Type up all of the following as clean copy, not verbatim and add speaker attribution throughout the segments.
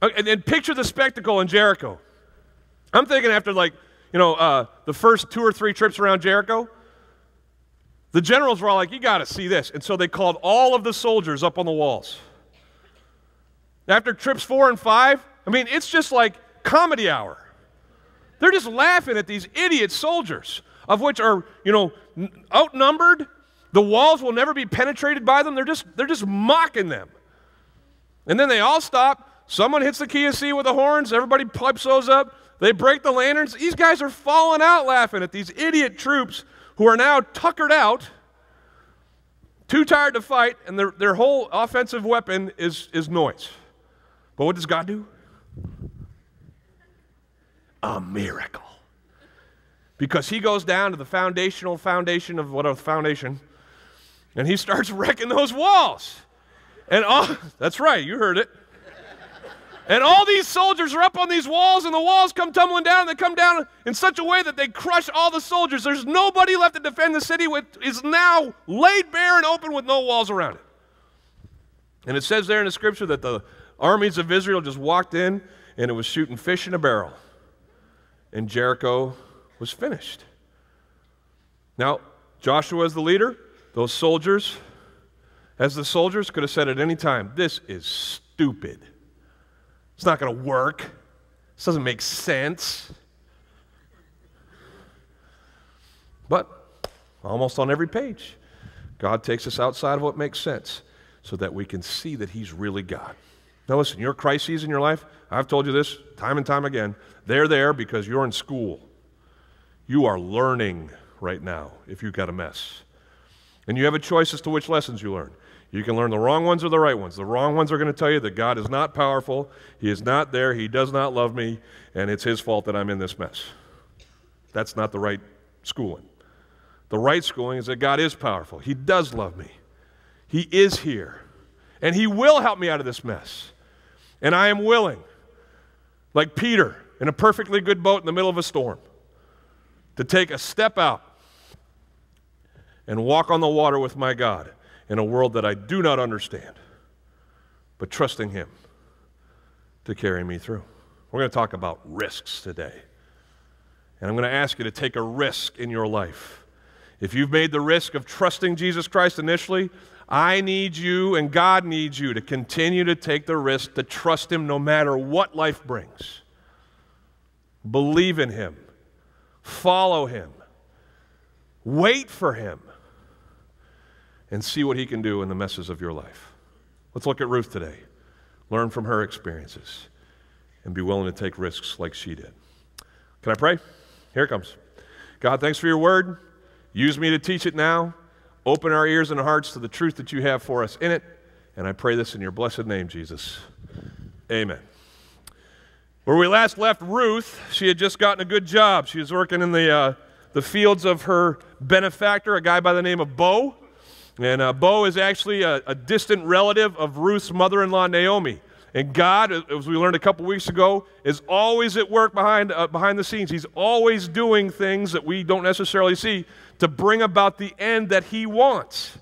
Speaker 1: And picture the spectacle in Jericho. I'm thinking after the first 2 or 3 trips around Jericho, the generals were all like, you got to see this. And so they called all of the soldiers up on the walls. After trips 4 and 5, it's just like comedy hour. They're just laughing at these idiot soldiers, of which are, outnumbered. The walls will never be penetrated by them. They're just mocking them. And then they all stop. Someone hits the key of C with the horns. Everybody pipes those up. They break the lanterns. These guys are falling out laughing at these idiot troops who are now tuckered out, too tired to fight, and their whole offensive weapon is noise. But what does God do? A miracle. Because he goes down to the foundation of what a foundation, and he starts wrecking those walls. And that's right, you heard it. And all these soldiers are up on these walls, and the walls come tumbling down, and they come down in such a way that they crush all the soldiers. There's nobody left to defend the city, which is now laid bare and open with no walls around it. And it says there in the scripture that the armies of Israel just walked in, and it was shooting fish in a barrel. And Jericho was finished. Now, Joshua as the leader, those soldiers, as the soldiers, could have said at any time, this is stupid. It's not going to work. This doesn't make sense. But almost on every page, God takes us outside of what makes sense so that we can see that he's really God. Now listen, your crises in your life, I've told you this time and time again, they're there because you're in school. You are learning right now if you've got a mess. And you have a choice as to which lessons you learn. You can learn the wrong ones or the right ones. The wrong ones are going to tell you that God is not powerful, he is not there, he does not love me, and it's his fault that I'm in this mess. That's not the right schooling. The right schooling is that God is powerful. He does love me. He is here. And he will help me out of this mess. And I am willing, like Peter in a perfectly good boat in the middle of a storm, to take a step out and walk on the water with my God in a world that I do not understand, but trusting him to carry me through. We're going to talk about risks today. And I'm going to ask you to take a risk in your life. If you've made the risk of trusting Jesus Christ initially, I need you and God needs you to continue to take the risk to trust him no matter what life brings. Believe in him. Follow him. Wait for him. And see what he can do in the messes of your life. Let's look at Ruth today. Learn from her experiences. And be willing to take risks like she did. Can I pray? Here it comes. God, thanks for your word. Use me to teach it now. Open our ears and hearts to the truth that you have for us in it. And I pray this in your blessed name, Jesus. Amen. Where we last left Ruth, she had just gotten a good job. She was working in the fields of her benefactor, a guy by the name of Bo. And Bo is actually a distant relative of Ruth's mother-in-law, Naomi. And God, as we learned a couple weeks ago, is always at work behind the scenes. He's always doing things that we don't necessarily see to bring about the end that he wants.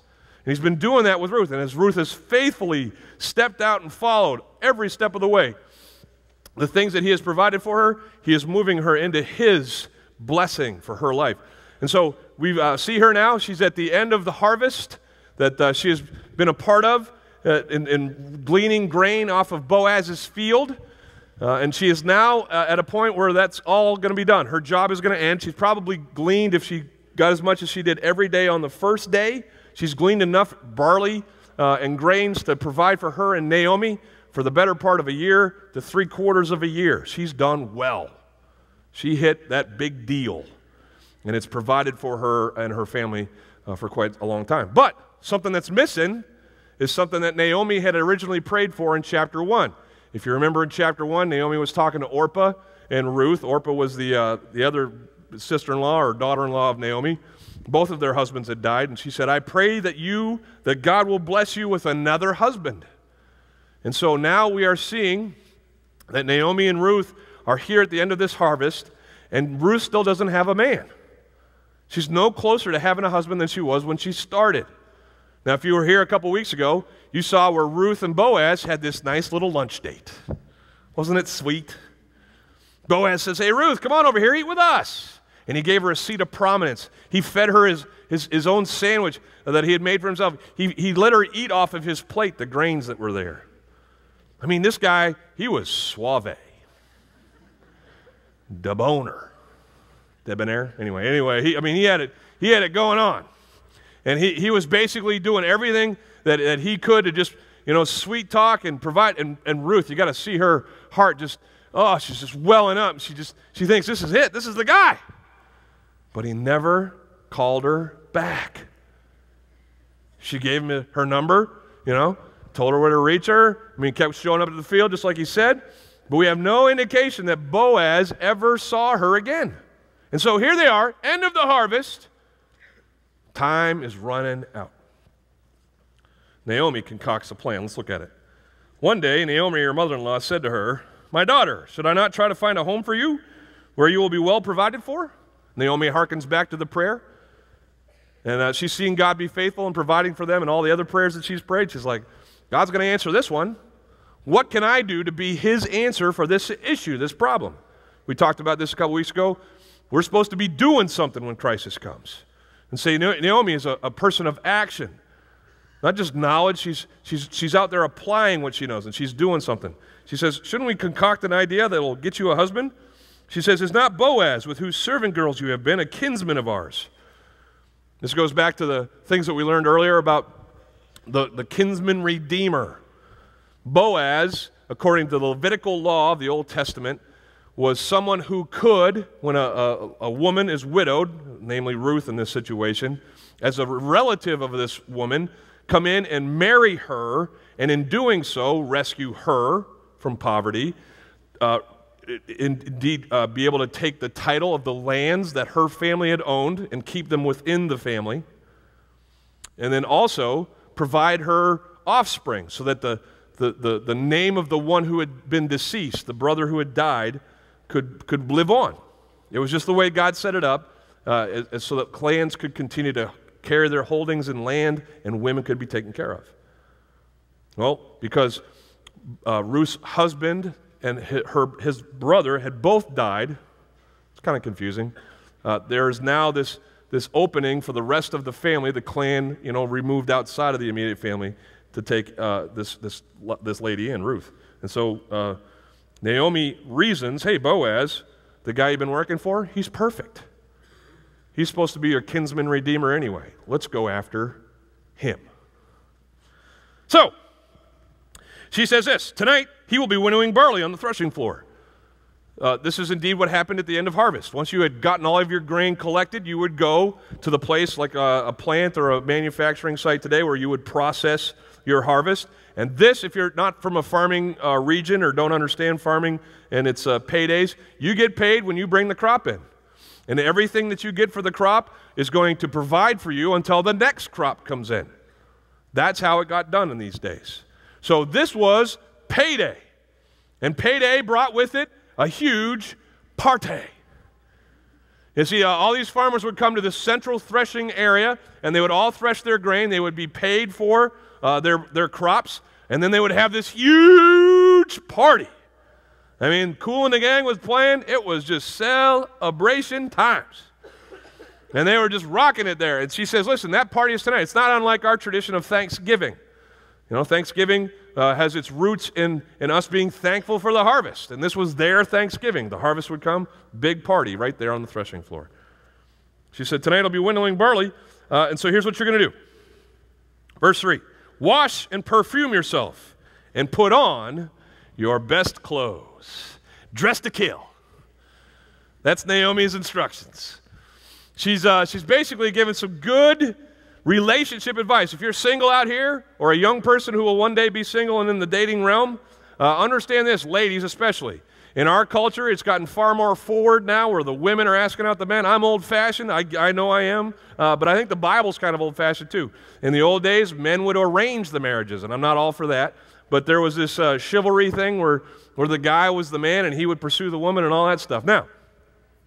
Speaker 1: And he's been doing that with Ruth. And as Ruth has faithfully stepped out and followed every step of the way, the things that he has provided for her, he is moving her into his blessing for her life. And so we see her now. She's at the end of the harvest that she has been a part of in gleaning grain off of Boaz's field. And she is now at a point where that's all going to be done. Her job is going to end. She's probably gleaned, if she got as much as she did every day on the first day, she's gleaned enough barley and grains to provide for her and Naomi for the better part of a year to 3/4 of a year. She's done well. She hit that big deal. And it's provided for her and her family for quite a long time. But something that's missing is something that Naomi had originally prayed for in chapter 1. If you remember in chapter 1, Naomi was talking to Orpah and Ruth. Orpah was the other sister-in-law or daughter-in-law of Naomi. Both of their husbands had died. And she said, I pray that God will bless you with another husband. And so now we are seeing that Naomi and Ruth are here at the end of this harvest, and Ruth still doesn't have a man. She's no closer to having a husband than she was when she started. Now, if you were here a couple weeks ago, you saw where Ruth and Boaz had this nice little lunch date. Wasn't it sweet? Boaz says, hey, Ruth, come on over here, eat with us. And he gave her a seat of prominence. He fed her his own sandwich that he had made for himself. He let her eat off of his plate the grains that were there. I mean, this guy, he was suave. Debonair. Anyway, he had it going on. And he was basically doing everything that he could to just, sweet talk and provide. And Ruth, you got to see her heart just, she's just welling up. She thinks, this is it. This is the guy. But he never called her back. She gave him her number, told her where to reach her. Kept showing up at the field just like he said. But we have no indication that Boaz ever saw her again. And so here they are, end of the harvest. Time is running out. Naomi concocts a plan. Let's look at it. One day, Naomi, her mother-in-law, said to her, my daughter, should I not try to find a home for you where you will be well provided for? Naomi harkens back to the prayer. And she's seen God be faithful in providing for them and all the other prayers that she's prayed. She's like, God's going to answer this one. What can I do to be his answer for this issue, this problem? We talked about this a couple weeks ago. We're supposed to be doing something when crisis comes. And say Naomi is a person of action. Not just knowledge, she's out there applying what she knows, and she's doing something. She says, shouldn't we concoct an idea that will get you a husband? She says, is not Boaz, with whose servant girls you have been, a kinsman of ours? This goes back to the things that we learned earlier about the kinsman redeemer. Boaz, according to the Levitical law of the Old Testament, was someone who could, when a woman is widowed, namely Ruth in this situation, as a relative of this woman, come in and marry her, and in doing so, rescue her from poverty, indeed be able to take the title of the lands that her family had owned and keep them within the family, and then also provide her offspring so that the name of the one who had been deceased, the brother who had died, could live on. It was just the way God set it up so that clans could continue to carry their holdings in land and women could be taken care of. Well, because Ruth's husband and his brother had both died, it's kind of confusing. There is now this opening for the rest of the family, the clan, removed outside of the immediate family, to take this lady in, Ruth. And so Naomi reasons, hey, Boaz, the guy you've been working for, he's perfect. He's supposed to be your kinsman redeemer anyway. Let's go after him. So, she says this, tonight he will be winnowing barley on the threshing floor. This is indeed what happened at the end of harvest. Once you had gotten all of your grain collected, you would go to the place like a plant or a manufacturing site today where you would process your harvest. And this, if you're not from a farming region or don't understand farming and its paydays, you get paid when you bring the crop in. And everything that you get for the crop is going to provide for you until the next crop comes in. That's how it got done in these days. So this was payday. And payday brought with it a huge party. You see, all these farmers would come to the central threshing area, and they would all thresh their grain. They would be paid for their crops, and then they would have this huge party. I mean, Kool and the Gang was playing. It was just celebration times. And they were just rocking it there. And she says, listen, that party is tonight. It's not unlike our tradition of Thanksgiving. Thanksgiving has its roots in us being thankful for the harvest. And this was their Thanksgiving. The harvest would come, big party right there on the threshing floor. She said, tonight I'll be winnowing barley. And so here's what you're going to do. Verse 3, wash and perfume yourself and put on your best clothes. Dress to kill. That's Naomi's instructions. She's basically given some good relationship advice. If you're single out here, or a young person who will one day be single and in the dating realm, understand this, ladies especially. In our culture, it's gotten far more forward now where the women are asking out the men. I'm old-fashioned. I know I am. But I think the Bible's kind of old-fashioned too. In the old days, men would arrange the marriages, and I'm not all for that. But there was this chivalry thing where the guy was the man and he would pursue the woman and all that stuff. Now,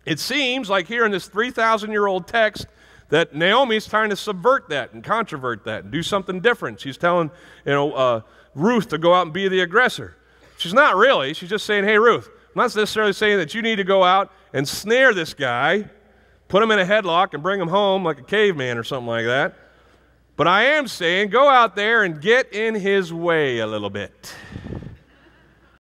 Speaker 1: it seems like here in this 3,000-year-old text that Naomi's trying to subvert that and controvert that and do something different. She's telling Ruth to go out and be the aggressor. She's not really. She's just saying, hey, Ruth, I'm not necessarily saying that you need to go out and snare this guy, put him in a headlock and bring him home like a caveman or something like that. But I am saying go out there and get in his way a little bit.